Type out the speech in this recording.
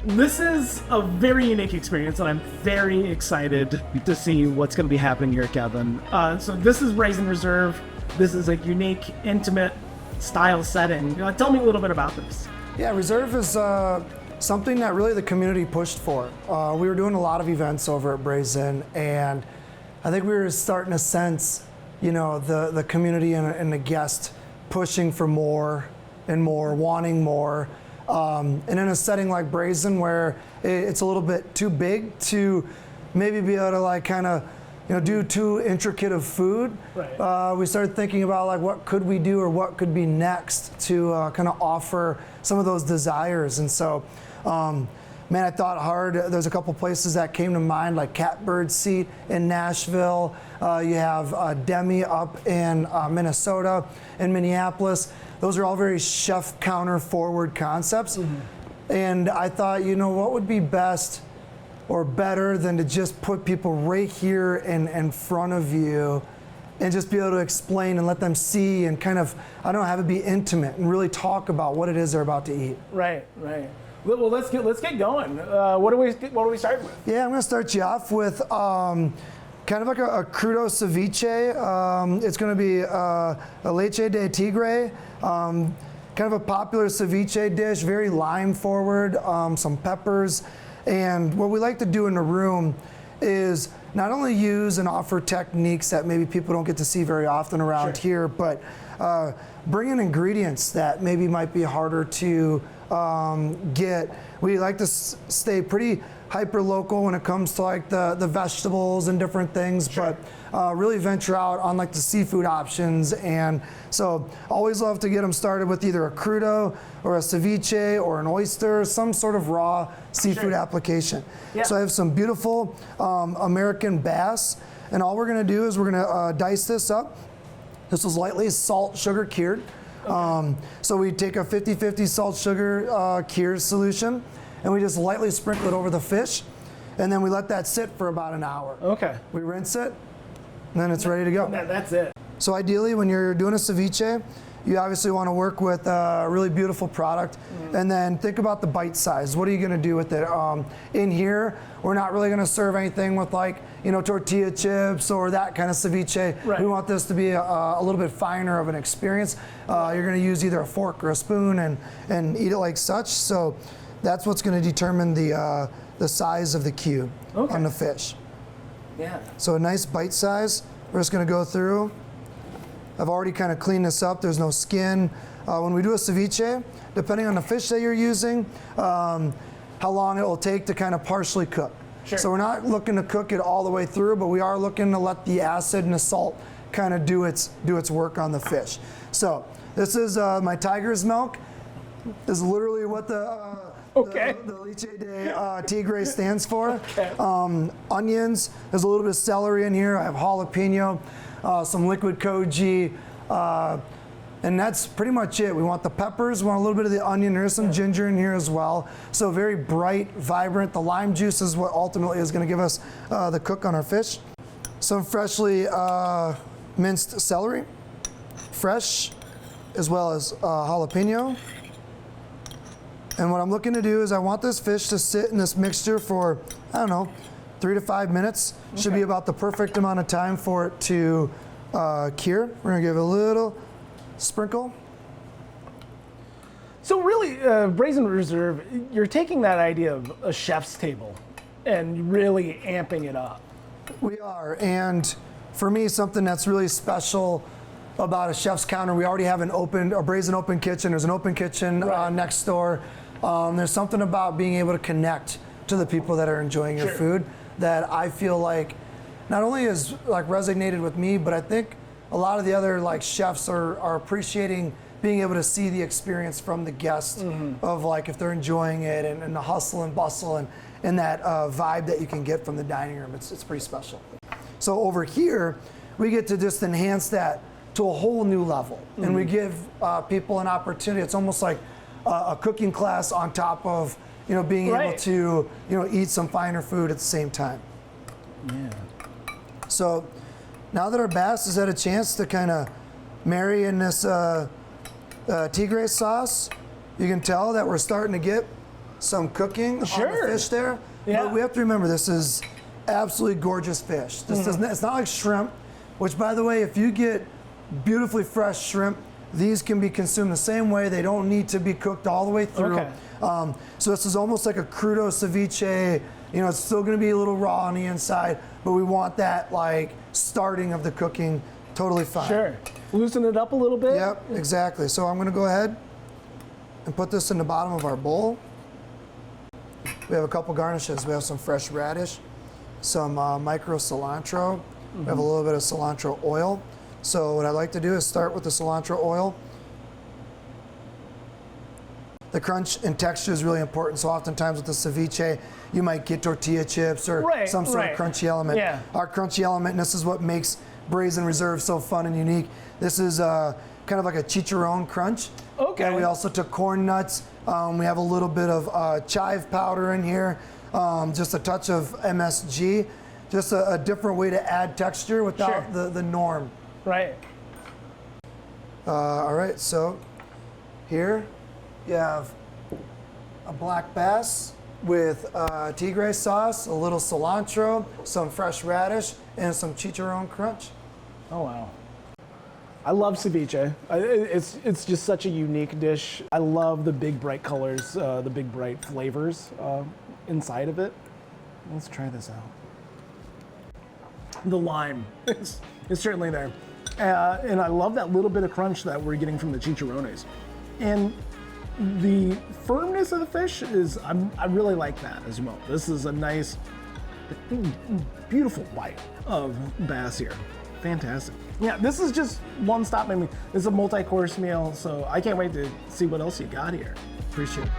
This is a very unique experience, and I'm very excited to see what's going to be happening here, Kevin. So this is Brazen Reserve. This is a unique, intimate style setting. Tell me a little bit about this. Yeah, Reserve is something that really the community pushed for. We were doing a lot of events over at Brazen, and I think we were starting to sense, the community and the guest pushing for more and more, wanting more. And in a setting like Brazen, where it's a little bit too big to maybe be able to do too intricate of food, right. We started thinking about what could we do or what could be next to kind of offer some of those desires. And so, man, I thought hard. There's a couple places that came to mind, like Catbird Seat in Nashville. You have Demi up in Minnesota, in Minneapolis. Those are all very chef counter forward concepts. Mm-hmm. And I thought, what would be best or better than to just put people right here in front of you and just be able to explain and let them see and kind of, have it be intimate and really talk about what it is they're about to eat. Right. Well, let's get going. What do we start with? Yeah, I'm going to start you off with kind of like a crudo ceviche. It's going to be a Leche de Tigre, kind of a popular ceviche dish, very lime forward, some peppers. And what we like to do in the room is not only use and offer techniques that maybe people don't get to see very often around here, but bring in ingredients that maybe might be harder to get. We like to stay pretty hyper local when it comes to the vegetables and different things, but really venture out on the seafood options. And so always love to get them started with either a crudo or a ceviche or an oyster, some sort of raw seafood application. Yeah. So I have some beautiful American bass, and all we're gonna do is we're gonna dice this up. This is lightly salt, sugar cured. Okay. So we take a 50-50 salt, sugar cured solution, and we just lightly sprinkle it over the fish, and then we let that sit for about an hour. Okay. We rinse it, and then it's ready to go. That's it. So ideally, when you're doing a ceviche, you obviously want to work with a really beautiful product, and then think about the bite size. What are you going to do with it? In here, we're not really going to serve anything with tortilla chips or that kind of ceviche. Right. We want this to be a little bit finer of an experience. You're going to use either a fork or a spoon and eat it like such. So that's what's going to determine the size of the cube on the fish. Yeah. So a nice bite size. We're just going to go through. I've already kind of cleaned this up. There's no skin. When we do a ceviche, depending on the fish that you're using, how long it will take to kind of partially cook. Sure. So we're not looking to cook it all the way through, but we are looking to let the acid and the salt kind of do its work on the fish. So this is my tiger's milk. This is literally what the Leche de Tigre stands for. Okay. Onions. There's a little bit of celery in here. I have jalapeno. Some liquid koji, and that's pretty much it. We want the peppers, we want a little bit of the onion. There's some ginger in here as well. So very bright, vibrant. The lime juice is what ultimately is going to give us the cook on our fish. Some freshly minced celery, fresh, as well as jalapeno. And what I'm looking to do is I want this fish to sit in this mixture for, 3 to 5 minutes. Okay. Should be about the perfect amount of time for it to cure. We're gonna give it a little sprinkle. So really, Brazen Reserve, you're taking that idea of a chef's table and really amping it up. We are, and for me, something that's really special about a chef's counter, we already have a Brazen open kitchen. There's an open kitchen next door. There's something about being able to connect to the people that are enjoying your food that I feel like not only is resonated with me, but I think a lot of the other chefs are appreciating being able to see the experience from the guest of if they're enjoying it and the hustle and bustle and that vibe that you can get from the dining room. It's pretty special. So over here, we get to just enhance that to a whole new level, and we give people an opportunity. It's almost like a cooking class on top of being able to eat some finer food at the same time. Yeah. So now that our bass has had a chance to kind of marry in this Tigre sauce, you can tell that we're starting to get some cooking on Sure. the fish there. Yeah. But we have to remember this is absolutely gorgeous fish. This doesn't, it's not like shrimp, which by the way, if you get beautifully fresh shrimp, these can be consumed the same way. They don't need to be cooked all the way through. Okay. So this is almost like a crudo ceviche. You know, it's still gonna be a little raw on the inside, but we want that like starting of the cooking totally fine. Sure. Loosen it up a little bit. Yep, exactly. So I'm gonna go ahead and put this in the bottom of our bowl. We have a couple garnishes. We have some fresh radish, some micro cilantro. We have a little bit of cilantro oil. So what I like to do is start with the cilantro oil. The crunch and texture is really important. So oftentimes with the ceviche, you might get tortilla chips or some sort of crunchy element. Yeah. Our crunchy element, and this is what makes Brazen Reserve so fun and unique. This is kind of like a chicharron crunch. Okay. And we also took corn nuts. We have a little bit of chive powder in here, just a touch of MSG, just a different way to add texture without the norm. Right. All right, so here you have a black bass with Tigre sauce, a little cilantro, some fresh radish, and some chicharron crunch. Oh, wow. I love ceviche. It's just such a unique dish. I love the big bright colors, the big bright flavors inside of it. Let's try this out. The lime is certainly there. And I love that little bit of crunch that we're getting from the chicharrones. And the firmness of the fish is, I really like that as well. This is a nice, beautiful bite of bass here. Fantastic. Yeah, this is just one stop. I mean, this is a multi-course meal, so I can't wait to see what else you got here. Appreciate it.